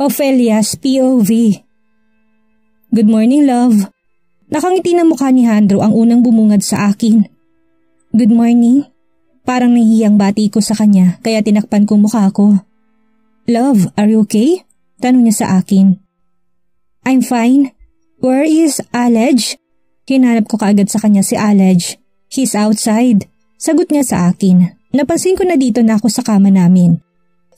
Ophelia's POV. Good morning, love. Nakangiti ng mukha ni Jandro ang unang bumungad sa akin. Good morning. Parang nahihiyang bati ko sa kanya kaya tinakpan ko mukha ko. Love, are you okay? Tanong niya sa akin. I'm fine. Where is Alej? Hinanap ko kaagad sa kanya si Alej. He's outside. Sagot niya sa akin. Napansin ko na dito na ako sa kama namin.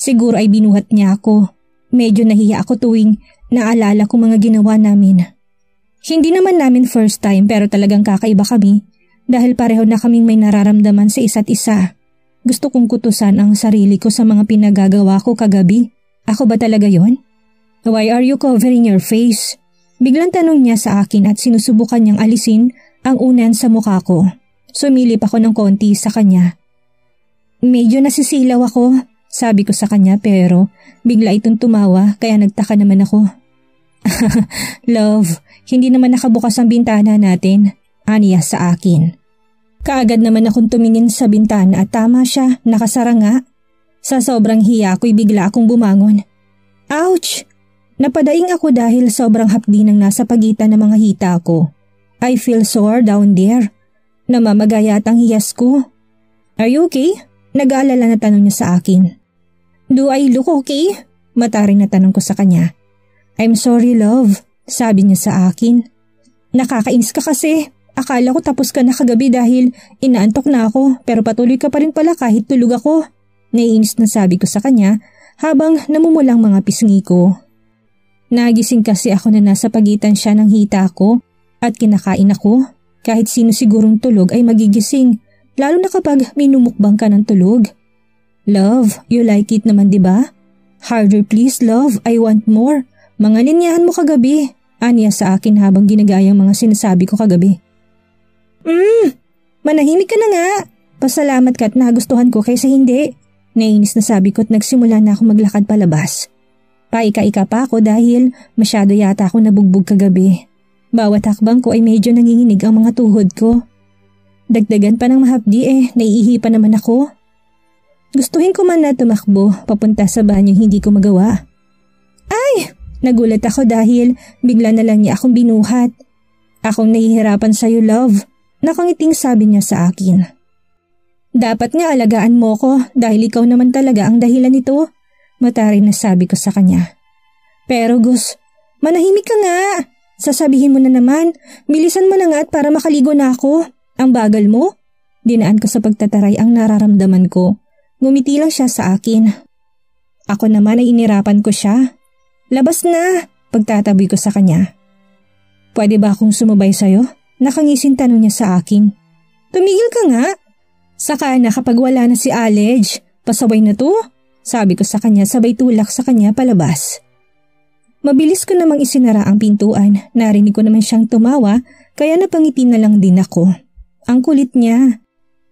Siguro ay binuhat niya ako. Medyo nahiya ako tuwing naalala ko mga ginawa namin. Hindi naman namin first time pero talagang kakaiba kami dahil pareho na kaming may nararamdaman sa isa't isa. Gusto kong kutusan ang sarili ko sa mga pinagagawa ko kagabi. Ako ba talaga yon? Why are you covering your face? Biglang tanong niya sa akin at sinusubukan niyang alisin ang unan sa mukha ko. Sumilip ako ng konti sa kanya. Medyo nasisilaw ako. Sabi ko sa kanya pero bigla itong tumawa kaya nagtaka naman ako. Love, hindi naman nakabukas ang bintana natin, aniya sa akin. Kaagad naman akong tumingin sa bintana at tama siya, nakasara nga. Sa sobrang hiya ko'y bigla akong bumangon. Ouch! Napadaing ako dahil sobrang hapdi ng nasa pagitan ng mga hita ko. I feel sore down there. Namamagayat ang hiyas ko. Are you okay? Nag-aalala na tanong niya sa akin. Do I look okay? Mataring na tanong ko sa kanya. I'm sorry, love, sabi niya sa akin. Nakakainis ka kasi. Akala ko tapos ka na kagabi dahil inaantok na ako pero patuloy ka pa rin pala kahit tulog ako. Naiinis na sabi ko sa kanya habang namumulang mga pisngi ko. Nagising kasi ako na nasa pagitan siya ng hita ko at kinakain ako. Kahit sino sigurong tulog ay magigising lalo na kapag minumukbang ka ng tulog. Love, you like it naman diba? Harder please love, I want more. Mga linyahan mo kagabi, aniya sa akin habang ginagaya ang mga sinasabi ko kagabi. Manahimik ka na nga. Pasalamat ka at nagustuhan ko kaysa hindi. Nainis na sabi ko at nagsimula na ako maglakad palabas. Paika-ika pa ako dahil masyado yata ako nabugbog kagabi. Bawat hakbang ko ay medyo nanginginig ang mga tuhod ko. Dagdagan pa ng mahapdi naiihi pa naman ako. Gustuhin ko man na tumakbo papunta sa banyo hindi ko magawa. Ay! Nagulat ako dahil bigla na lang niya akong binuhat. Akong nahihirapan sa'yo, love. Nakangiting sabi niya sa akin. Dapat nga alagaan mo ko dahil ikaw naman talaga ang dahilan nito. Mataray na sabi ko sa kanya. Pero Gus, manahimik ka nga. Sasabihin mo na naman, bilisan mo na nga at para makaligo na ako. Ang bagal mo? Dinaan ko sa pagtataray ang nararamdaman ko. Ngumiti lang siya sa akin. Ako naman ay inirapan ko siya. Labas na, pagtatabi ko sa kanya. Pwede ba akong sumabay sa'yo? Nakangisin tanong niya sa akin. Tumigil ka nga. Saka na kapag wala na si Alej, pasaway na to? Sabi ko sa kanya sabay tulak sa kanya palabas. Mabilis ko namang isinara ang pintuan. Narinig ko naman siyang tumawa kaya napangiti na lang din ako. Ang kulit niya.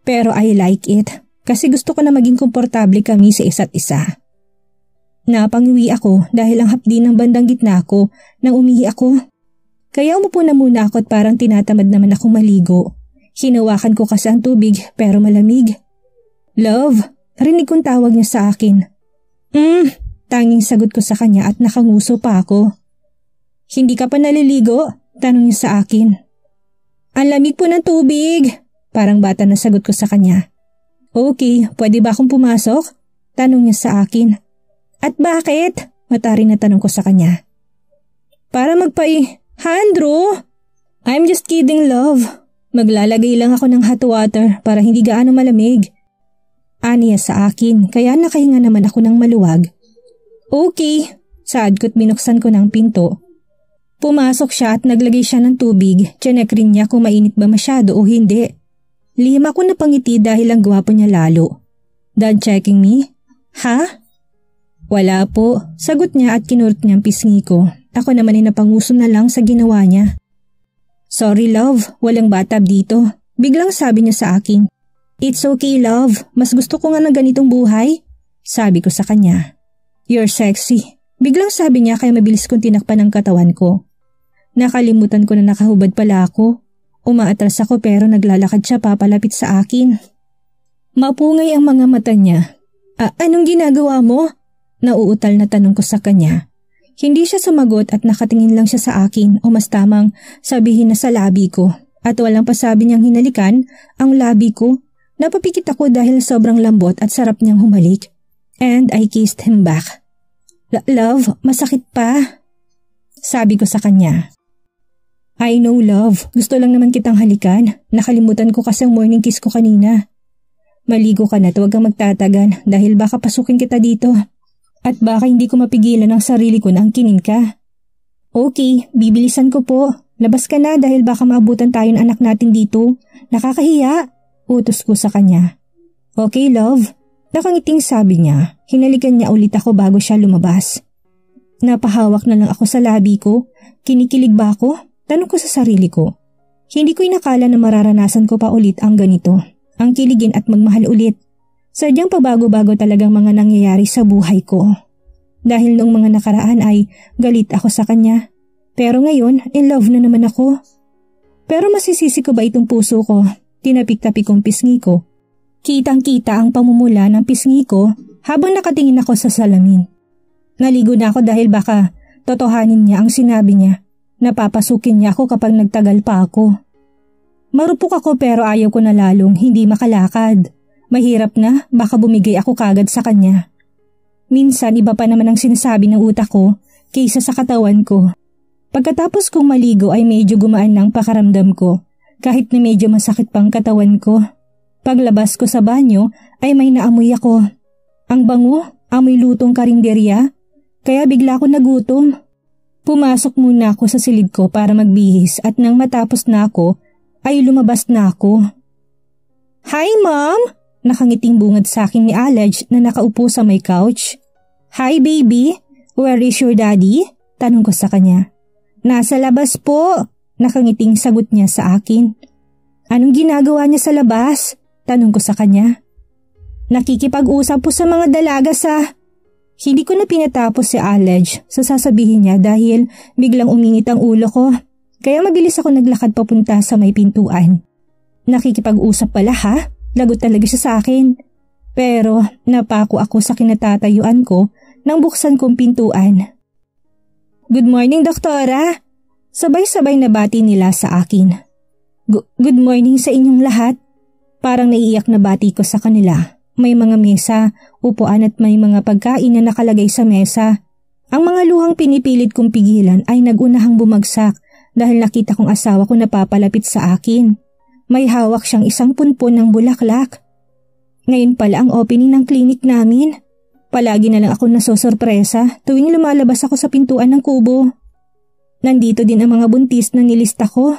Pero I like it kasi gusto ko na maging komportable kami sa isa't isa. Napangiwi ako dahil ang hapdi ng bandang gitna ko nang umihi ako. Kaya umupo na muna ako at parang tinatamad naman akong maligo. Hinawakan ko kasi ang tubig pero malamig. Love, rinig kong tawag niya sa akin. Tanging sagot ko sa kanya at nakanguso pa ako. Hindi ka pa naliligo? Tanong niya sa akin. Ang lamig po ng tubig. Parang bata na sagot ko sa kanya. Okay, pwede ba akong pumasok? Tanong niya sa akin. At bakit? Mataring na tanong ko sa kanya. Para Jandro! I'm just kidding, love. Maglalagay lang ako ng hot water para hindi gaano malamig. Aniya sa akin kaya nakahinga naman ako ng maluwag. Okay, saad ko't binuksan ko ng pinto. Pumasok siya at naglagay siya ng tubig. Tiyanek rin niya kung mainit ba masyado o hindi. Lihim ako napangiti dahil ang gwapo niya lalo. Dad checking me? Ha? Wala po, sagot niya at kinurot niya ang pisngi ko. Ako naman ay napanguso na lang sa ginawa niya. Sorry love, walang bathtub dito. Biglang sabi niya sa akin. It's okay love, mas gusto ko nga ng ganitong buhay. Sabi ko sa kanya. You're sexy. Biglang sabi niya kaya mabilis kong tinakpan ang katawan ko. Nakalimutan ko na nakahubad pala ako. Umaatras ako pero naglalakad siya papalapit sa akin. Mapungay ang mga mata niya. Anong ginagawa mo? Nauutal na tanong ko sa kanya. Hindi siya sumagot at nakatingin lang siya sa akin o mas tamang sabihin na sa labi ko. At walang pasabi niyang hinalikan ang labi ko. Napapikit ako dahil sobrang lambot at sarap niyang humalik. And I kissed him back. Love, masakit pa. Sabi ko sa kanya. I know love, gusto lang naman kitang halikan. Nakalimutan ko kasi ang morning kiss ko kanina. Maligo ka na at huwag kang magtatagan dahil baka pasukin kita dito. At baka hindi ko mapigilan ang sarili ko na angkinin ka. Okay, bibilisan ko po. Labas ka na dahil baka maabutan tayo ng anak natin dito. Nakakahiya. Utos ko sa kanya. Okay love. Nakangiting sabi niya. Hinalikan niya ulit ako bago siya lumabas. Napahawak na lang ako sa labi ko. Kinikilig ba ako? Tanong ko sa sarili ko. Hindi ko inakala na mararanasan ko pa ulit ang ganito. Ang kiligin at magmahal ulit. Sadyang pabago-bago talagang mga nangyayari sa buhay ko. Dahil noong mga nakaraan ay galit ako sa kanya. Pero ngayon, in love na naman ako. Pero masisisi ko ba itong puso ko? Tinapik-tapik kong pisngi ko. Kitang-kita ang pamumula ng pisngi ko habang nakatingin ako sa salamin. Naligo na ako dahil baka totohanin niya ang sinabi niya. Napapasukin niya ako kapag nagtagal pa ako. Marupok ako pero ayaw ko na lalong hindi makalakad. Mahirap na, baka bumigay ako kagad sa kanya. Minsan iba pa naman ang sinasabi ng utak ko kaysa sa katawan ko. Pagkatapos kong maligo ay medyo gumaan ng pakaramdam ko. Kahit na medyo masakit pang katawan ko. Paglabas ko sa banyo ay may naamoy ako. Ang bango, amoy lutong karinderya. Kaya bigla ko nagutom. Pumasok muna ako sa silid ko para magbihis at nang matapos na ako ay lumabas na ako. Hi mom! Nakangiting bungad sa akin ni Alej na nakaupo sa may couch. Hi baby! Where is your daddy? Tanong ko sa kanya. Nasa labas po! Nakangiting sagot niya sa akin. Anong ginagawa niya sa labas? Tanong ko sa kanya. Nakikipag-usap po sa mga dalaga sa... Hindi ko na pinatapos si Alej sa sasabihin niya dahil biglang uminit ang ulo ko. Kaya mabilis ako naglakad papunta sa may pintuan. Nakikipag-usap pala ha? Lagot talaga siya sa akin. Pero napako ako sa kinatatayuan ko nang buksan kong pintuan. Good morning, doktora! Sabay-sabay na bati nila sa akin. Good morning sa inyong lahat. Parang naiiyak na bati ko sa kanila. May mga mesa, upuan at may mga pagkain na nakalagay sa mesa. Ang mga luhang pinipilit kong pigilan ay nagunahang bumagsak dahil nakita kong asawa ko napapalapit sa akin. May hawak siyang isang punpon ng bulaklak. Ngayon pala ang opening ng klinik namin. Palagi na lang ako nasosorpresa tuwing lumalabas ako sa pintuan ng kubo. Nandito din ang mga buntis na nilista ko.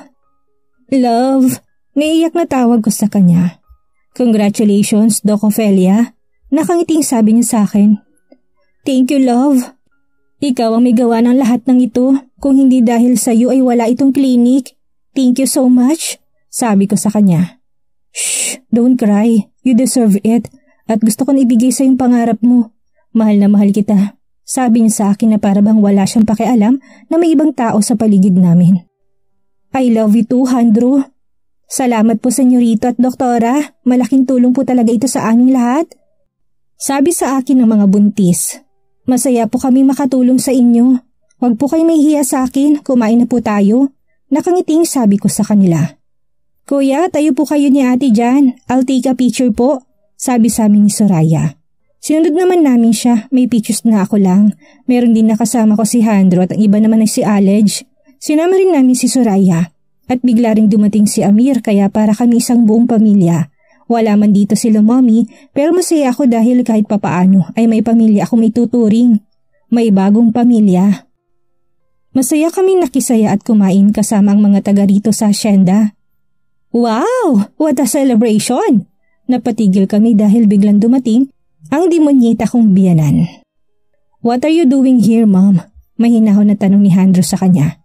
Love, naiiyak na tawag ko sa kanya. Congratulations, Doc Ophelia. Nakangiting sabi niya sa akin. Thank you, love. Ikaw ang may gawa ng lahat ng ito. Kung hindi dahil sa iyo ay wala itong klinik. Thank you so much, sabi ko sa kanya. Shh, don't cry. You deserve it. At gusto ko na ibigay sa yung pangarap mo. Mahal na mahal kita. Sabi niya sa akin na para bang wala siyang pakialam na may ibang tao sa paligid namin. I love you too, Handro. Salamat po senyorito at doktora. Malaking tulong po talaga ito sa aming lahat. Sabi sa akin ng mga buntis. Masaya po kami makatulong sa inyo. Huwag po kayo mahihiya sa akin. Kumain na po tayo. Nakangiting sabi ko sa kanila. Kuya, tayo po kayo ni ate dyan. I'll take a picture po. Sabi sa amin ni Soraya. Sinunod naman namin siya, may pictures na ako lang. Meron din nakasama ko si Handro at ang iba naman ay si Alej. Sinama rin namin si Soraya. At bigla ring dumating si Amir kaya para kami isang buong pamilya. Wala man dito sila mommy pero masaya ako dahil kahit papaano ay may pamilya ako may tuturing. May bagong pamilya. Masaya kaming nakisaya at kumain kasama ang mga taga rito sa asyenda. Wow! What a celebration! Napatigil kami dahil biglang dumating ang demonyita kong biyanan. What are you doing here, Mom? Mahinahon na tanong ni Handro sa kanya.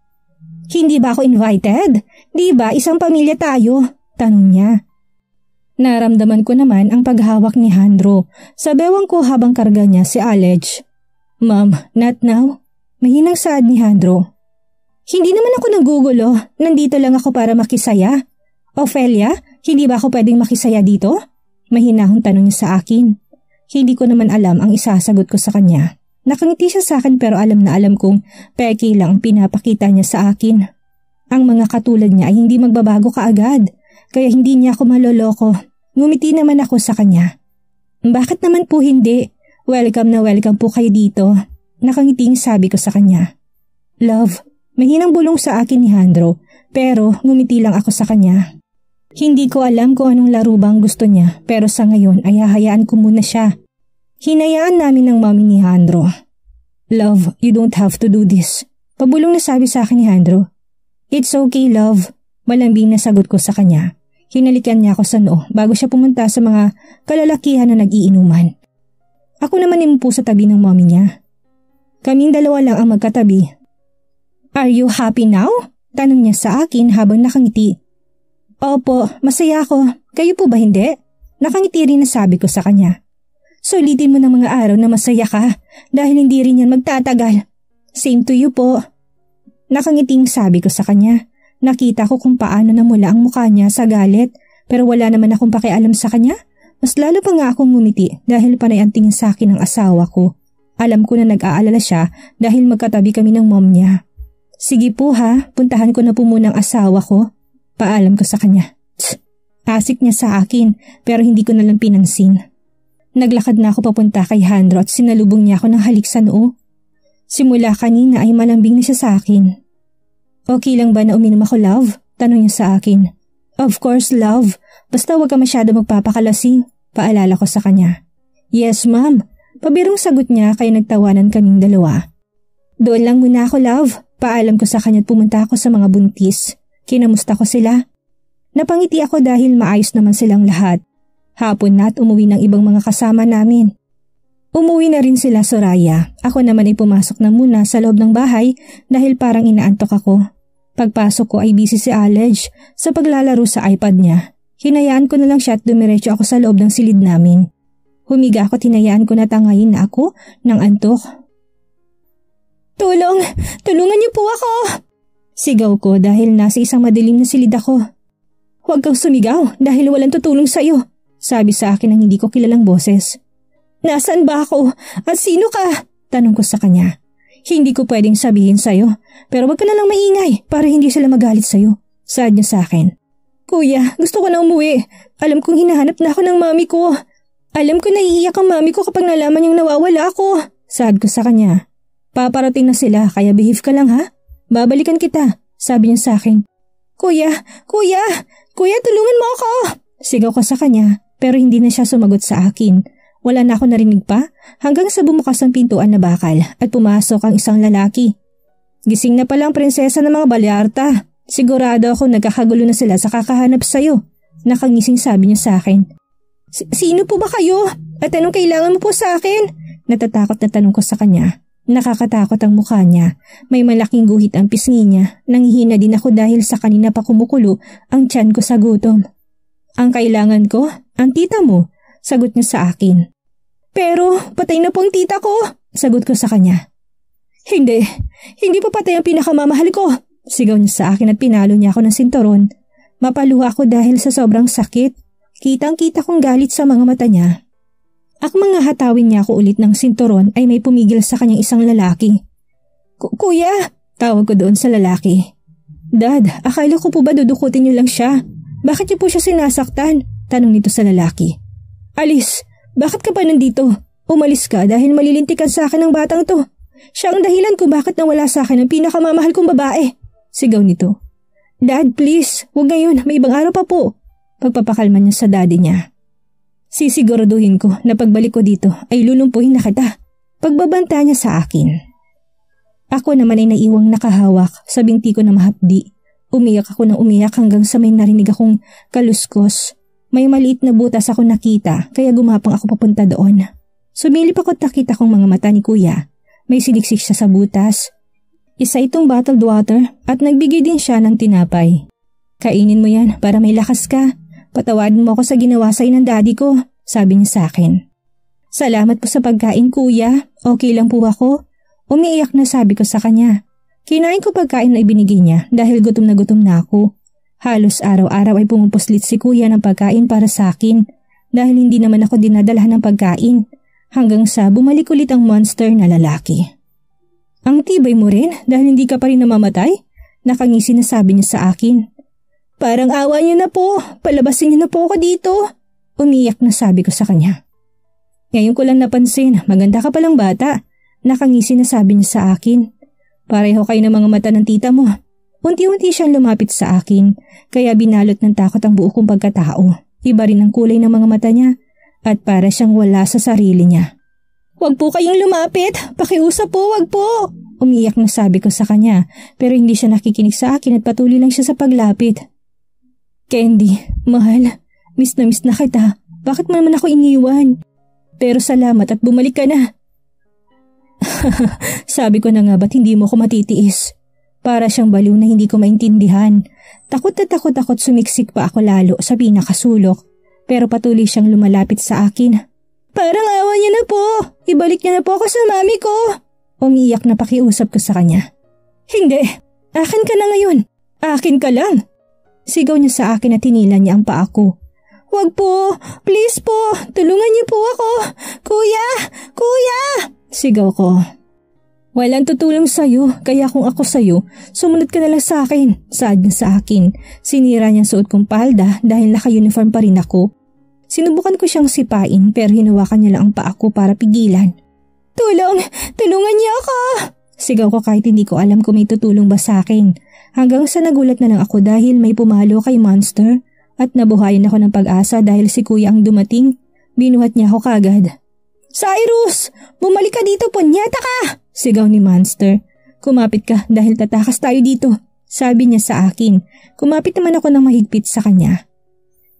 Hindi ba ako invited? Di ba isang pamilya tayo? Tanong niya. Naramdaman ko naman ang paghawak ni Handro sa bewang ko habang karga niya si Alej. Mom, not now. Mahinang saad ni Handro. Hindi naman ako nagugulo. Nandito lang ako para makisaya. Ophelia, hindi ba ako pwedeng makisaya dito? Mahinahong tanong niya sa akin. Hindi ko naman alam ang isasagot ko sa kanya. Nakangiti siya sa akin pero alam na alam kong peke lang ang pinapakita niya sa akin. Ang mga katulad niya ay hindi magbabago kaagad, kaya hindi niya ako maloloko. Ngumiti naman ako sa kanya. Bakit naman po hindi? Welcome na welcome po kayo dito. Nakangiting sabi ko sa kanya. Love, mahinang bulong sa akin ni Jandro pero ngumiti lang ako sa kanya. Hindi ko alam kung anong laro bang gusto niya pero sa ngayon ay hahayaan ko muna siya. Hinayaan namin ng mami ni Jandro. Love, you don't have to do this. Pabulong na sabi sa akin ni Jandro. It's okay, love. Malambing na sagot ko sa kanya. Hinalikan niya ako sa noo bago siya pumunta sa mga kalalakihan na nag-iinuman. Ako naman imupo sa tabi ng mami niya. Kaming dalawa lang ang magkatabi. Are you happy now? Tanong niya sa akin habang nakangiti. Opo, masaya ako. Kayo po ba hindi? Nakangiti rin na sabi ko sa kanya. Sulitin mo ng mga araw na masaya ka dahil hindi rin yan magtatagal. Same to you po. Nakangiting sabi ko sa kanya. Nakita ko kung paano namula ang mukha niya sa galit pero wala naman akong pakialam sa kanya. Mas lalo pa nga akong ngumiti dahil panay ang tingin sa akin ng asawa ko. Alam ko na nag-aalala siya dahil magkatabi kami ng mom niya. Sige po ha, puntahan ko na po muna ang asawa ko. Paalam ko sa kanya. Tsk, asik niya sa akin pero hindi ko nalang pinansin. Naglakad na ako papunta kay Jandro at sinalubong niya ako ng halik sa noo. Simula kanina ay malambing na siya sa akin. Okay lang ba na uminom ako, love? Tanong niya sa akin. Of course, love. Basta huwag ka masyado magpapakalasing. Paalala ko sa kanya. Yes, ma'am. Pabirong sagot niya kaya nagtawanan kaming dalawa. Doon lang muna ako, love. Paalam ko sa kanya at pumunta ako sa mga buntis. Kinamusta ko sila. Napangiti ako dahil maayos naman silang lahat. Hapon na at umuwi ng ibang mga kasama namin. Umuwi na rin sila Soraya. Ako naman ay pumasok na muna sa loob ng bahay dahil parang inaantok ako. Pagpasok ko ay busy si Alej sa paglalaro sa iPad niya. Hinayaan ko na lang siya at dumiretso ako sa loob ng silid namin. Humiga ako at hinayaan ko na tangayin na ako ng antok. Tulong! Tulungan niyo po ako! Sigaw ko dahil nasa isang madilim na silid ako. Huwag kang sumigaw dahil walang tutulong sa iyo. Sabi sa akin ng hindi ko kilalang boses. Nasaan ba ako? At sino ka? Tanong ko sa kanya. Hindi ko pwedeng sabihin sa'yo, pero wag ka na lang maingay para hindi sila magalit sa'yo. Saad niya sa akin. Kuya, gusto ko na umuwi. Alam kong hinahanap na ako ng mami ko. Alam ko naiiyak ang mami ko kapag nalaman niyang nawawala ako. Saad ko sa kanya. Paparating na sila kaya behave ka lang ha? Babalikan kita, sabi niya sa akin. Kuya, tulungan mo ako. Sigaw ko sa kanya pero hindi na siya sumagot sa akin. Wala na ako narinig pa hanggang sa bumukas ang pintuan na bakal at pumasok ang isang lalaki. Gising na palang prinsesa ng mga Balyarta. Sigurado ako nagkakagulo na sila sa kakahanap sa'yo. Nakangising sabi niya sa akin. Sino po ba kayo? At anong kailangan mo po sa akin? Natatakot na tanong ko sa kanya. Nakakatakot ang mukha niya. May malaking guhit ang pisngi niya. Nanghihina din ako dahil sa kanina pa kumukulo ang tiyan ko sa gutom. Ang kailangan ko? Ang tita mo? Sagot niya sa akin. Pero patay na po ang tita ko. Sagot ko sa kanya. Hindi pa patay ang pinakamamahal ko. Sigaw niya sa akin at pinalo niya ako ng sinturon. Mapaluha ako dahil sa sobrang sakit. Kitang-kita kong galit sa mga mata niya. Ak mga hatawin niya ako ulit ng sinturon ay may pumigil sa kanyang isang lalaki. Kuya! Tawag ko doon sa lalaki. Dad, akala ko po ba dudukutin niyo lang siya? Bakit niyo po siya sinasaktan? Tanong nito sa lalaki. Alice, bakit ka pa nandito? Umalis ka dahil malilintikan sa akin ng batang to. Siya ang dahilan kung bakit nawala sa akin ang pinakamamahal kong babae. Sigaw nito. Dad, please, huwag ngayon, may ibang araw pa po. Pagpapakalma niya sa daddy niya. Sisiguraduhin ko na pagbalik ko dito ay lulumpuhin na kita. Pagbabanta niya sa akin. Ako naman ay naiwang nakahawak sa binti ko na mahapdi. Umiyak ako ng umiyak hanggang sa may narinig akong kaluskos. May maliit na butas ako nakita kaya gumapang ako papunta doon. Sumilip ako at nakita kong mga mata ni kuya. May siliksik siya sa butas. Isa itong bottled water at nagbigay din siya ng tinapay. Kainin mo yan para may lakas ka. Patawadin mo ako sa ginawa sa'yo ng daddy ko, sabi niya sa akin. Salamat po sa pagkain kuya, okay lang po ako. Umiiyak na sabi ko sa kanya. Kinain ko pagkain na ibinigay niya dahil gutom na ako. Halos araw-araw ay pumupuslit si kuya ng pagkain para sa akin dahil hindi naman ako dinadalhan ng pagkain. Hanggang sa bumalik ulit ang monster na lalaki. Ang tibay mo rin dahil hindi ka pa rin namamatay? Nakangisi na sabi niya sa akin. Parang awa niyo na po, palabasin niyo na po ako dito. Umiyak na sabi ko sa kanya. Ngayon ko lang napansin, maganda ka palang bata. Nakangisi na sabi niya sa akin. Pareho kayo ng mga mata ng tita mo. Unti-unti siyang lumapit sa akin, kaya binalot ng takot ang buo kong pagkatao. Iba rin ang kulay ng mga mata niya at para siyang wala sa sarili niya. Huwag po kayong lumapit, pakiusap po, wag po. Umiyak na sabi ko sa kanya pero hindi siya nakikinig sa akin at patuloy lang siya sa paglapit. Candy, mahal, miss na kita. Bakit mo naman ako iniwan? Pero salamat at bumalik ka na. Sabi ko na nga ba't hindi mo ako matitiis? Para siyang baliw na hindi ko maintindihan. Takot na takot ako't sumiksik pa ako lalo sa pinakasulok. Pero patuloy siyang lumalapit sa akin. Parang awa niya na po. Ibalik niya na po ako sa mami ko. Umiiyak na pakiusap ko sa kanya. Hindi. Akin ka na ngayon. Akin ka lang. Sigaw niya sa akin at tinilan niya ang paa ko. Huwag po. Please po. Tulungan niyo po ako. Kuya! Kuya! Sigaw ko. Walang tutulong sa'yo, kaya kung ako sa'yo, sumunod ka na lang sa akin. Saad niya sa akin. Sinira niya suot kong palda dahil naka-uniform pa rin ako. Sinubukan ko siyang sipain pero hinawakan niya lang ang paa ko para pigilan. Tulong! Tulungan niyo ako! Sigaw ko kahit hindi ko alam kung may tutulong ba sa akin. Hanggang sa nagulat na lang ako dahil may pumalo kay Monster at nabuhayan ako ng pag-asa dahil si Kuya ang dumating. Binuhat niya ako kagad. Cyrus! Bumalik ka dito, punyeta ka! Sigaw ni Monster. Kumapit ka dahil tatakas tayo dito. Sabi niya sa akin. Kumapit naman ako ng mahigpit sa kanya.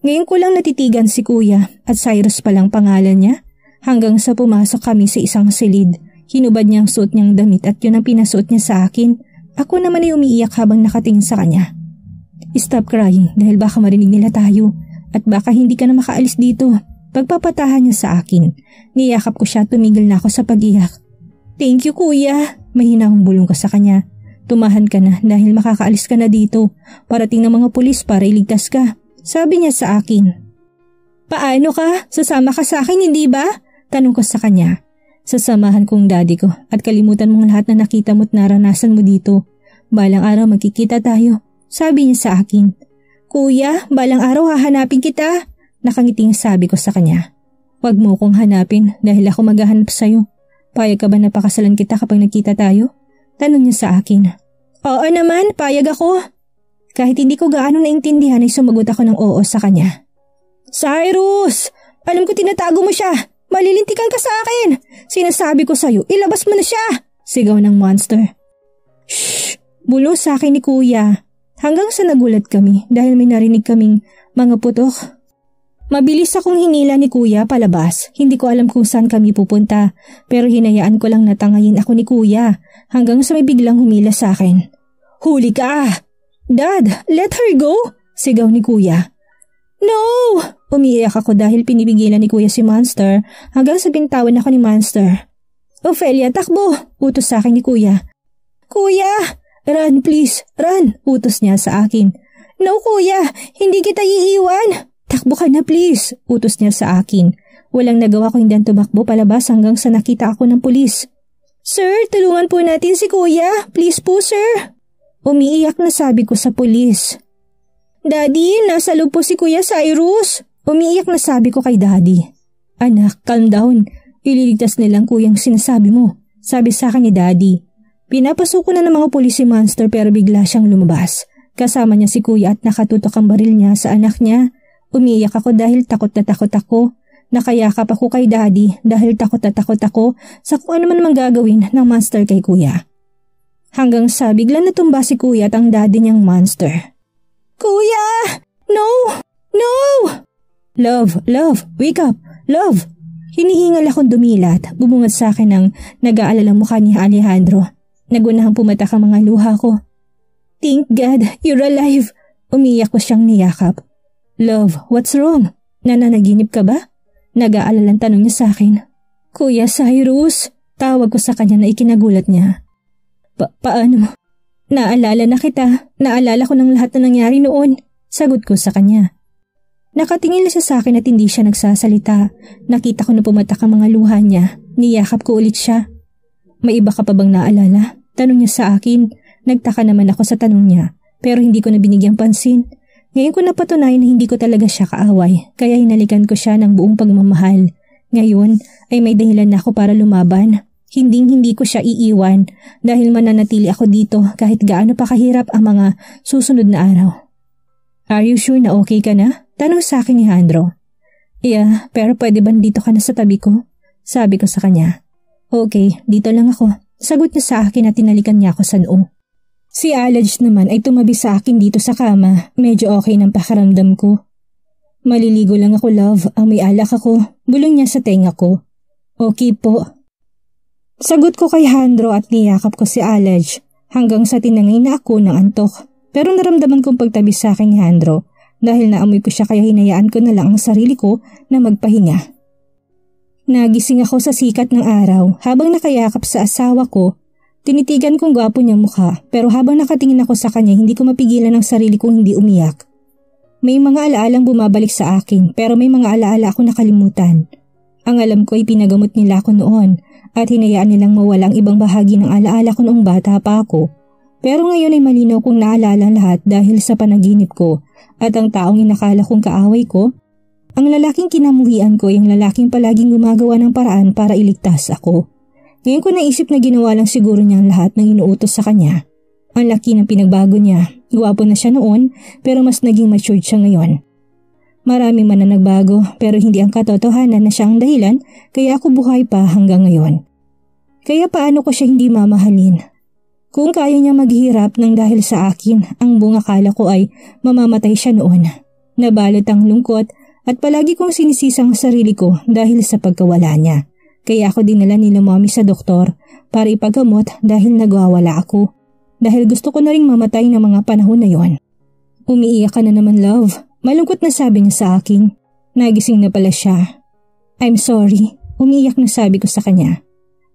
Ngayon ko lang natitigan si Kuya at Cyrus palang pangalan niya. Hanggang sa pumasok kami sa isang silid. Hinubad niya ang suot niyang damit at yun ang pinasuot niya sa akin. Ako naman ay umiiyak habang nakatingin sa kanya. Stop crying dahil baka marinig nila tayo at baka hindi ka na makaalis dito. Pagpapatahan niya sa akin. Niyakap ko siya, tumigil na ako sa pag-iyak. Thank you kuya. Mahina akong bulong ko sa kanya. Tumahan ka na dahil makakaalis ka na dito. Parating ng mga pulis para iligtas ka. Sabi niya sa akin. Paano ka? Sasama ka sa akin hindi ba? Tanong ko sa kanya. Sasamahan kong daddy ko at kalimutan mong lahat na nakita mo't naranasan mo dito. Balang araw magkikita tayo. Sabi niya sa akin. Kuya, balang araw hahanapin kita. Nakangiting sabi ko sa kanya. Huwag mo kong hanapin dahil ako maghahanap sa'yo. Payag ka ba na pakasalan kita kapag nagkita tayo? Tanong niya sa akin. Oo naman, payag ako. Kahit hindi ko gaano naintindihan ay sumagot ako ng oo sa kanya. Cyrus! Alam ko tinatago mo siya. Malilintikan ka sa akin. Sinasabi ko sa'yo, ilabas mo na siya. Sigaw ng Monster. Shhh! Bulo sa akin ni Kuya. Hanggang sa nagulat kami dahil may narinig kaming mga putok. Mabilis akong hinila ni Kuya palabas. Hindi ko alam kung saan kami pupunta pero hinayaan ko lang natangayin ako ni Kuya hanggang sa may biglang humila sa akin. Huli ka! Dad, let her go! Sigaw ni Kuya. No! Umiiyak ako dahil pinipigilan ni Kuya si Monster hanggang sa bintawan ako ni Monster. Ophelia, takbo! Utos sa akin ni Kuya. Kuya! Run please! Run! Utos niya sa akin. No Kuya! Hindi kita iiwan! Takbo ka na please, utos niya sa akin. Walang nagawa ko hindi tumakbo palabas hanggang sa nakita ako ng pulis. Sir, tulungan po natin si Kuya. Please po sir. Umiiyak na sabi ko sa pulis. Daddy, nasa loob po si Kuya Cyrus. Umiiyak na sabi ko kay Daddy. Anak, calm down. Ililigtas nilang Kuyang sinasabi mo. Sabi sa akin ni Daddy. Pinapasok ko na ng mga pulis si Monster pero bigla siyang lumabas. Kasama niya si Kuya at nakatutok ang baril niya sa anak niya. Umiiyak ako dahil takot na takot ako. Nakayakap ako kay Daddy dahil takot na takot ako sa kung ano man gagawin ng Monster kay Kuya. Hanggang sa bigla natumba si Kuya at ang daddy niyang Monster. Kuya! No! No! Love! Wake up! Love! Hinihingal akong dumilat. Bumungad sa akin ang nag-aalalang mukha ni Alejandro. Nagunahang pumatak ang mga luha ko. Thank God, you're alive! Umiiyak ko siyang niyakap. Love, what's wrong? Nananaginip ka ba? Nag-aalalang tanong niya sa akin. Kuya Cyrus, tawag ko sa kanya na ikinagulat niya. Paano? Naalala na kita. Naalala ko ng lahat na nangyari noon. Sagot ko sa kanya. Nakatingin siya sa akin at hindi siya nagsasalita. Nakita ko na pumatak ang mga luha niya. Niyakap ko ulit siya. May iba ka pa bang naalala? Tanong niya sa akin. Nagtaka naman ako sa tanong niya, pero hindi ko na binigyang pansin. Ngayon ko napatunayan na hindi ko talaga siya kaaway, kaya hinalikan ko siya ng buong pagmamahal. Ngayon ay may dahilan na ako para lumaban. Hindi ko siya iiwan dahil mananatili ako dito kahit gaano pa kahirap ang mga susunod na araw. Are you sure na okay ka na? Tanong sa akin ni Jandro. Yeah, pero pwede ba dito ka na sa tabi ko? Sabi ko sa kanya. Okay, dito lang ako. Sagot niya sa akin at tinalikan niya ako sa noo. Si Alej naman ay tumabi sa akin dito sa kama. Medyo okay ng pakiramdam ko. Maliligo lang ako, love. Ang may alak ako. Bulong niya sa tenga ko. Okay po. Sagot ko kay Jandro at niyakap ko si Alej hanggang sa tinangay na ako ng antok. Pero naramdaman kong pagtabi sa akin ni Jandro dahil naamoy ko siya kaya hinayaan ko na lang ang sarili ko na magpahinga. Nagising ako sa sikat ng araw habang nakayakap sa asawa ko. Tinitigan kong gwapo niyang mukha pero habang nakatingin ako sa kanya hindi ko mapigilan ang sarili kong hindi umiyak. May mga alaalang bumabalik sa akin pero may mga alaala ako nakalimutan. Ang alam ko ay pinagamot nila ako noon at hinayaan nilang mawala ang ibang bahagi ng alaala ko noong bata pa ako. Pero ngayon ay malinaw kong naalala lahat dahil sa panaginip ko at ang taong inakala kong kaaway ko, ang lalaking kinamuhian ko ay ang lalaking palaging gumagawa ng paraan para iligtas ako. Ngayon ko naisip na ginawa lang siguro niya ang lahat ng inuutos sa kanya. Ang laki ng pinagbago niya. Gwapo na siya noon pero mas naging matured siya ngayon. Marami man na nagbago pero hindi ang katotohanan na siya ang dahilan kaya ako buhay pa hanggang ngayon. Kaya paano ko siya hindi mamahalin? Kung kaya niya maghirap ng dahil sa akin, ang buong akala ko ay mamamatay siya noon. Nabalot ang lungkot at palagi kong sinisisang sarili ko dahil sa pagkawala niya. Kaya ako dinala nila mami sa doktor para ipagamot dahil nagwawala ako. Dahil gusto ko na ring mamatay ng mga panahon na yon. Umiiyak ka na naman, love. Malungkot na sabi niya sa akin. Nagising na pala siya. I'm sorry. Umiiyak na sabi ko sa kanya.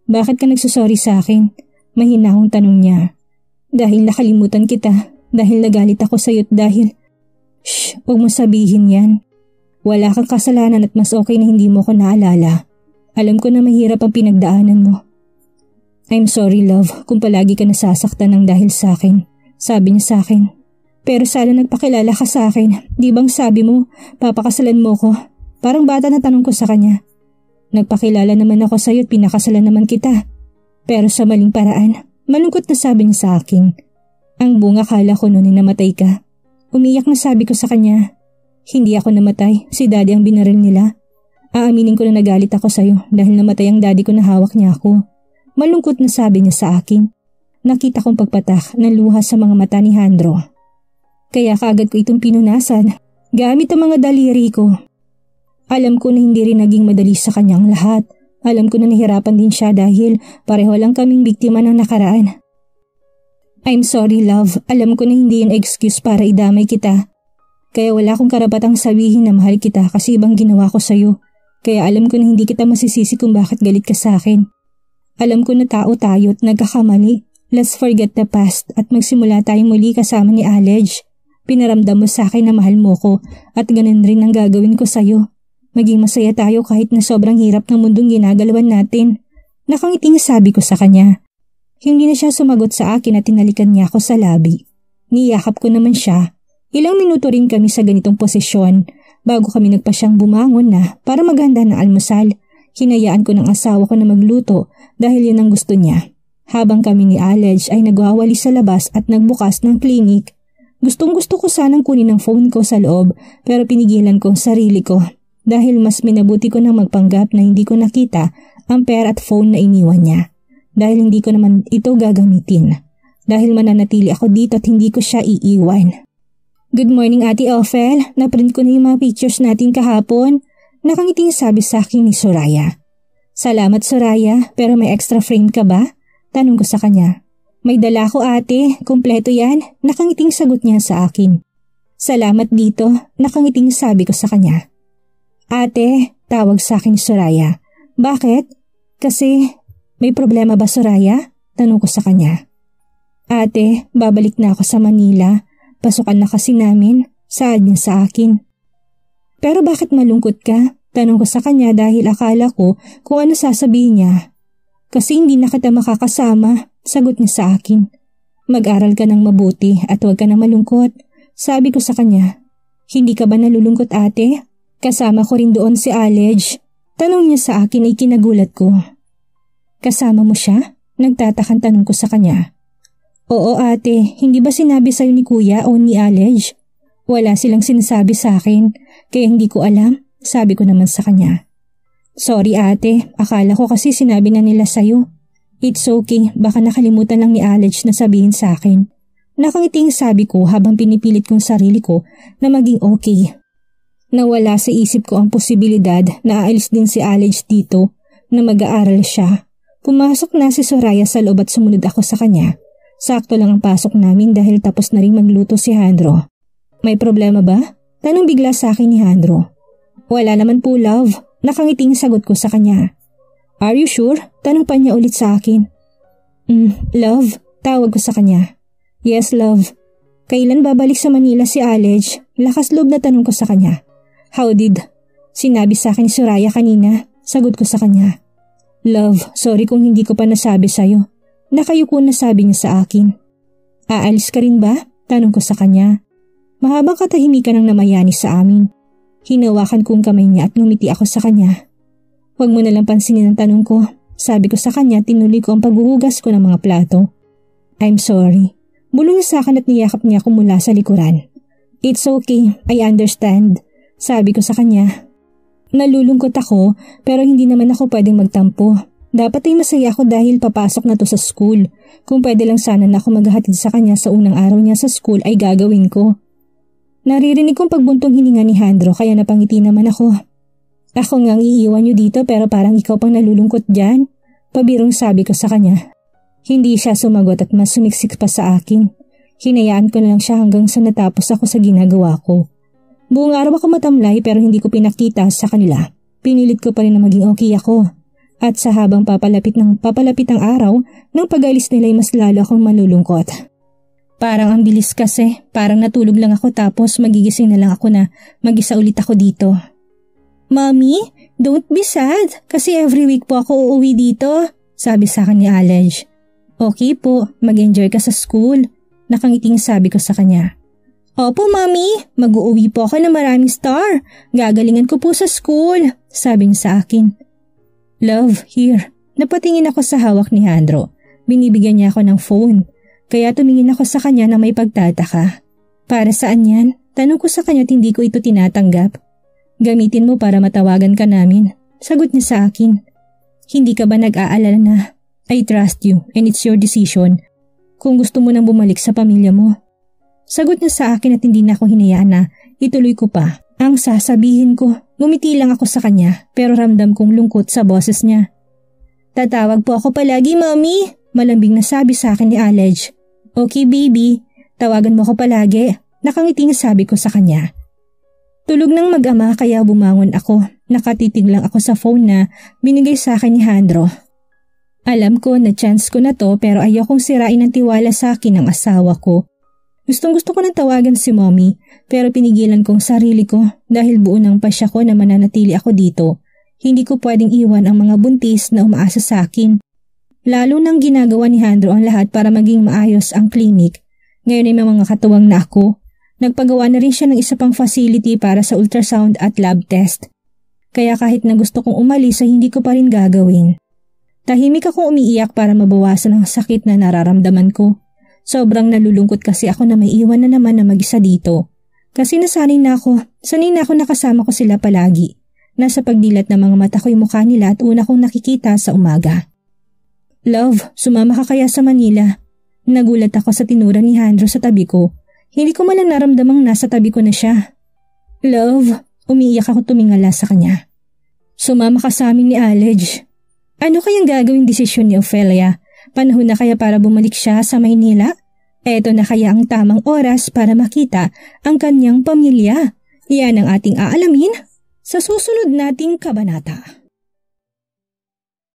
Bakit ka nagsusorry sa akin? Mahina akong tanong niya. Dahil nakalimutan kita. Dahil nagalit ako sa'yo at dahil... Shh, huwag mo sabihin yan. Wala kang kasalanan at mas okay na hindi mo ko naalala. Alam ko na mahirap ang pinagdaanan mo. I'm sorry, love, kung palagi ka nasasaktan ng dahil sa akin. Sabi niya sa akin. Pero sana nagpakilala ka sa akin. Di bang sabi mo, papakasalan mo ko? Parang bata na tanong ko sa kanya. Nagpakilala naman ako sa'yo at pinakasalan naman kita. Pero sa maling paraan, malungkot na sabi niya sa akin. Ang bunga kala ko noon ay namatay ka. Umiyak na sabi ko sa kanya. Hindi ako namatay, si daddy ang binaril nila. Aaminin ko na nagalit ako sa'yo dahil namatay ang daddy ko na hawak niya ako. Malungkot na sabi niya sa akin. Nakita kong pagpatak ng luha sa mga mata ni Jandro. Kaya kaagad ko itong pinunasan gamit ang mga daliri ko. Alam ko na hindi rin naging madali sa kanyang lahat. Alam ko na nahirapan din siya dahil pareho lang kaming biktima ng nakaraan. I'm sorry, love. Alam ko na hindi yun excuse para idamay kita. Kaya wala akong karapatang sabihin na mahal kita kasi ibang ginawa ko sa'yo. Kaya alam ko na hindi kita masisisi kung bakit galit ka sa akin. Alam ko na tao tayo at nagkakamali. Let's forget the past at magsimula tayong muli kasama ni Alej. Pinaramdam mo sa akin na mahal mo ko at ganun rin ang gagawin ko sa'yo. Maging masaya tayo kahit na sobrang hirap ng mundong ginagalawan natin. Nakangiting sabi ko sa kanya. Hindi na siya sumagot sa akin at tinalikan niya ako sa labi. Niyakap ko naman siya. Ilang minuto rin kami sa ganitong posisyon bago kami nagpasyang bumangon na para maghanda ng almusal. Hinayaan ko ng asawa ko na magluto dahil yun ang gusto niya. Habang kami ni Alej ay nagwawali sa labas at nagbukas ng klinik. Gustong gusto ko sanang kunin ang phone ko sa loob pero pinigilan ko ang sarili ko. Dahil mas minabuti ko nang magpanggap na hindi ko nakita ang pera at phone na iniwan niya. Dahil hindi ko naman ito gagamitin. Dahil mananatili ako dito at hindi ko siya iiwan. Good morning, Ate Ophel. Naprint ko na yung mga pictures natin kahapon. Nakangiting sabi sa akin ni Soraya. Salamat, Soraya, pero may extra frame ka ba? Tanong ko sa kanya. May dala ko, ate. Kumpleto yan. Nakangiting sagot niya sa akin. Salamat dito. Nakangiting sabi ko sa kanya. Ate, tawag sa akin ni Soraya. Bakit? Kasi, may problema ba, Soraya? Tanong ko sa kanya. Ate, babalik na ako sa Manila. Pasukan na kasi namin. Saad niya sa akin. Pero bakit malungkot ka? Tanong ko sa kanya dahil akala ko kung ano sasabihin niya. Kasi hindi na kita makakasama, sagot niya sa akin. Mag-aral ka ng mabuti at huwag ka na malungkot, sabi ko sa kanya. Hindi ka ba nalulungkot ate? Kasama ko rin doon si Alej. Tanong niya sa akin ay kinagulat ko. Kasama mo siya? Nagtatakang tanong ko sa kanya. Oo ate, hindi ba sinabi sa'yo ni kuya o ni Alej? Wala silang sinasabi sa akin, kaya hindi ko alam, sabi ko naman sa kanya. Sorry ate, akala ko kasi sinabi na nila sa'yo. It's okay, baka nakalimutan lang ni Alej na sabihin sa akin. Nakangiting sabi ko habang pinipilit kong sarili ko na maging okay. Nawala sa isip ko ang posibilidad na aalis din si Alej dito na mag-aaral siya. Pumasok na si Soraya sa loob at sumunod ako sa kanya. Sakto lang ang pasok namin dahil tapos na rin magluto si Handro. May problema ba? Tanong bigla sa akin ni Handro. Wala naman po love, nakangiting sagot ko sa kanya. Are you sure? Tanong pa niya ulit sa akin. Love, tawag ko sa kanya. Yes love. Kailan babalik sa Manila si Alej? Lakas loob na tanong ko sa kanya. How did? Sinabi sa akin ni Soraya kanina, sagot ko sa kanya. Love, sorry kung hindi ko pa nasabi sa'yo. Nakayuko na sabi niya sa akin. Aalis ka rin ba? Tanong ko sa kanya. Mahabang katahimikan ang namayani sa amin. Hinawakan kong kamay niya at ngumiti ako sa kanya. Huwag mo nalang pansinin ang tanong ko. Sabi ko sa kanya, tinuloy ko ang paghuhugas ko ng mga plato. I'm sorry. Bulong niya sa akin at niyakap niya ako mula sa likuran. It's okay, I understand. Sabi ko sa kanya. Nalulungkot ako pero hindi naman ako pwedeng magtampo. Dapat ay masaya ako dahil papasok na to sa school. Kung pwede lang sana na ako maghahatid sa kanya sa unang araw niya sa school ay gagawin ko. Naririnig kong pagbuntong hininga ni Handro kaya napangiti naman ako. Ako ngang iiwan niyo dito pero parang ikaw pang nalulungkot dyan. Pabirong sabi ko sa kanya. Hindi siya sumagot at mas sumiksik pa sa akin. Hinayaan ko na lang siya hanggang sa natapos ako sa ginagawa ko. Buong araw ako matamlay pero hindi ko pinakita sa kanila. Pinilit ko pa rin na maging okay ako. At sa habang papalapit ang araw, nang pag-alis nila ay mas lalo akong malulungkot. Parang ang bilis kasi, parang natulog lang ako tapos magigising na lang ako na mag-isa ulit ako dito. Mommy, don't be sad kasi every week po ako uuwi dito, sabi sa akin ni Alej. Okay po, mag-enjoy ka sa school, nakangiting sabi ko sa kanya. Opo, Mami. Mag-uuwi po ako ng maraming star. Gagalingan ko po sa school, sabi niya sa akin. Love, here. Napatingin ako sa hawak ni Handro. Binibigyan niya ako ng phone. Kaya tumingin ako sa kanya na may pagtataka. Para saan yan? Tanong ko sa kanya at hindi ko ito tinatanggap. Gamitin mo para matawagan ka namin. Sagot niya sa akin. Hindi ka ba nag-aalala na? I trust you and it's your decision. Kung gusto mo nang bumalik sa pamilya mo. Sagot niya sa akin at hindi na ako hinayaan na ituloy ko pa ang sasabihin ko. Ngumiti lang ako sa kanya pero ramdam kong lungkot sa boses niya. Tatawag po ako palagi, Mommy. Malambing na sabi sa akin ni Alej. Okay baby, tawagan mo ako palagi. Nakangiting sabi ko sa kanya. Tulog ng mag-ama kaya bumangon ako. Nakatitig lang ako sa phone na binigay sa akin ni Handro. Alam ko na chance ko na to pero ayokong sirain ang tiwala sa akin ng asawa ko. Gustong-gusto ko nang tawagan si Mommy pero pinigilan kong sarili ko dahil buo ng pasya ko na mananatili ako dito. Hindi ko pwedeng iwan ang mga buntis na umaasa sa akin. Lalo nang ginagawa ni Handro ang lahat para maging maayos ang clinic. Ngayon ay may mga katuwang na ako. Nagpagawa na rin siya ng isa pang facility para sa ultrasound at lab test. Kaya kahit na gusto kong umalis ay hindi ko pa rin gagawin. Tahimik ako umiiyak para mabawasan ang sakit na nararamdaman ko. Sobrang nalulungkot kasi ako na may iwan na naman na mag-isa dito. Kasi sanay na ako nakasama ko sila palagi. Nasa pagdilat ng mga mata ko yung mukha nila at una kong nakikita sa umaga. Love, sumama ka kaya sa Manila? Nagulat ako sa tinura ni Handro sa tabi ko. Hindi ko malang naramdamang nasa tabi ko na siya. Love, umiiyak ako tumingala sa kanya. Sumama ka sa amin ni Alej. Ano kayang gagawing desisyon ni Ophelia? Panahon na kaya para bumalik siya sa Maynila? Eto na kaya ang tamang oras para makita ang kanyang pamilya. Iyan ang ating aalamin sa susunod nating kabanata.